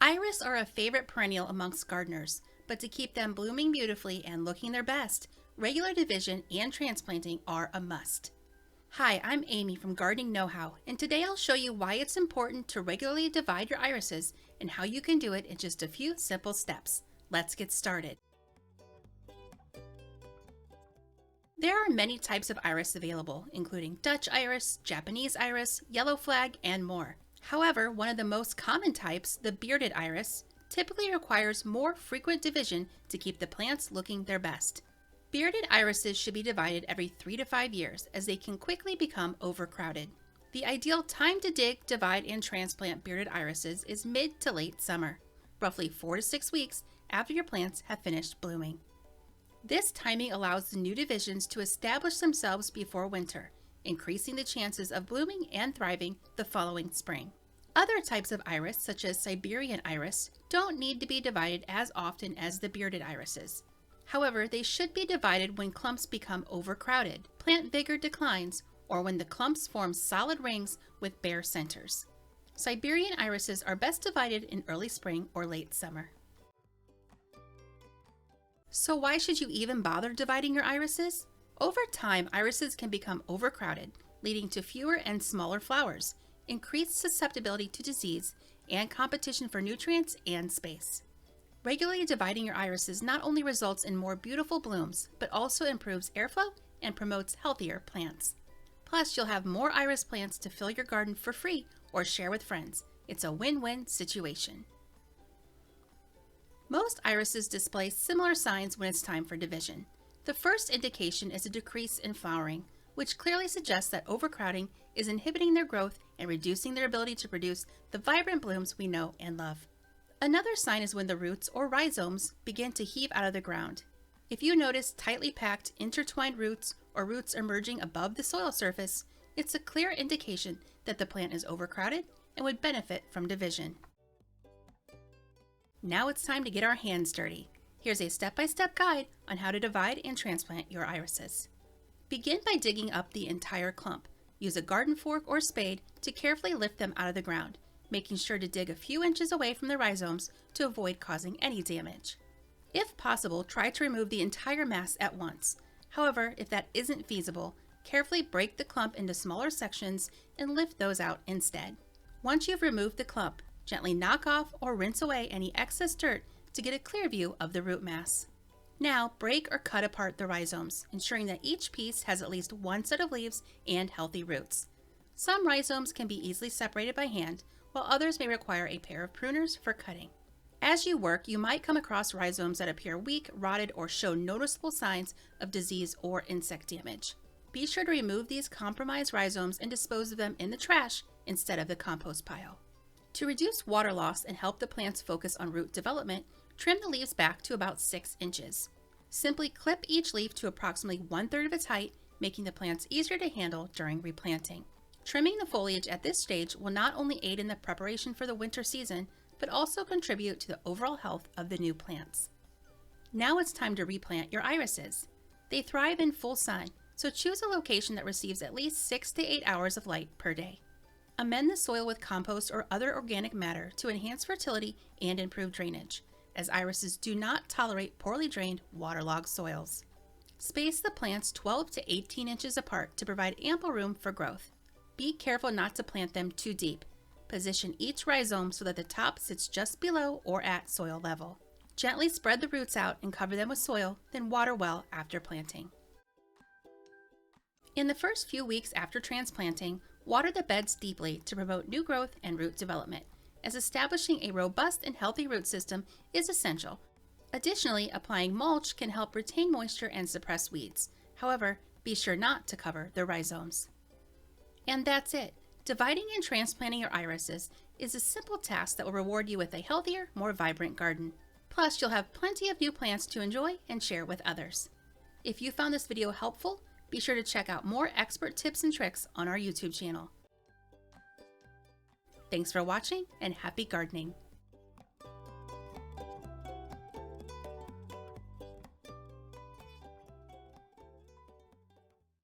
Iris are a favorite perennial amongst gardeners, but to keep them blooming beautifully and looking their best, regular division and transplanting are a must. Hi, I'm Amy from Gardening Know-How, and today I'll show you why it's important to regularly divide your irises and how you can do it in just a few simple steps. Let's get started. There are many types of iris available, including Dutch iris, Japanese iris, yellow flag, and more. However, one of the most common types, the bearded iris, typically requires more frequent division to keep the plants looking their best. Bearded irises should be divided every 3 to 5 years as they can quickly become overcrowded. The ideal time to dig, divide, and transplant bearded irises is mid to late summer, roughly 4 to 6 weeks after your plants have finished blooming. This timing allows the new divisions to establish themselves before winter, increasing the chances of blooming and thriving the following spring. Other types of iris, such as Siberian iris, don't need to be divided as often as the bearded irises. However, they should be divided when clumps become overcrowded, plant vigor declines, or when the clumps form solid rings with bare centers. Siberian irises are best divided in early spring or late summer. So why should you even bother dividing your irises? Over time, irises can become overcrowded, leading to fewer and smaller flowers, increased susceptibility to disease, and competition for nutrients and space. Regularly dividing your irises not only results in more beautiful blooms, but also improves airflow and promotes healthier plants. Plus, you'll have more iris plants to fill your garden for free or share with friends. It's a win-win situation. Most irises display similar signs when it's time for division. The first indication is a decrease in flowering, which clearly suggests that overcrowding is inhibiting their growth and reducing their ability to produce the vibrant blooms we know and love. Another sign is when the roots or rhizomes begin to heave out of the ground. If you notice tightly packed, intertwined roots or roots emerging above the soil surface, it's a clear indication that the plant is overcrowded and would benefit from division. Now it's time to get our hands dirty. Here's a step-by-step guide on how to divide and transplant your irises. Begin by digging up the entire clump. Use a garden fork or spade to carefully lift them out of the ground, making sure to dig a few inches away from the rhizomes to avoid causing any damage. If possible, try to remove the entire mass at once. However, if that isn't feasible, carefully break the clump into smaller sections and lift those out instead. Once you've removed the clump, gently knock off or rinse away any excess dirt to get a clear view of the root mass. Now, break or cut apart the rhizomes, ensuring that each piece has at least one set of leaves and healthy roots. Some rhizomes can be easily separated by hand, while others may require a pair of pruners for cutting. As you work, you might come across rhizomes that appear weak, rotted, or show noticeable signs of disease or insect damage. Be sure to remove these compromised rhizomes and dispose of them in the trash instead of the compost pile. To reduce water loss and help the plants focus on root development, trim the leaves back to about 6 inches. Simply clip each leaf to approximately 1/3 of its height, making the plants easier to handle during replanting. Trimming the foliage at this stage will not only aid in the preparation for the winter season, but also contribute to the overall health of the new plants. Now it's time to replant your irises. They thrive in full sun, so choose a location that receives at least 6 to 8 hours of light per day. Amend the soil with compost or other organic matter to enhance fertility and improve drainage, as irises do not tolerate poorly drained, waterlogged soils. Space the plants 12 to 18 inches apart to provide ample room for growth. Be careful not to plant them too deep. Position each rhizome so that the top sits just below or at soil level. Gently spread the roots out and cover them with soil, then water well after planting. In the first few weeks after transplanting, water the beds deeply to promote new growth and root development, as establishing a robust and healthy root system is essential. Additionally, applying mulch can help retain moisture and suppress weeds. However, be sure not to cover the rhizomes. And that's it. Dividing and transplanting your irises is a simple task that will reward you with a healthier, more vibrant garden. Plus, you'll have plenty of new plants to enjoy and share with others. If you found this video helpful, be sure to check out more expert tips and tricks on our YouTube channel. Thanks for watching and happy gardening!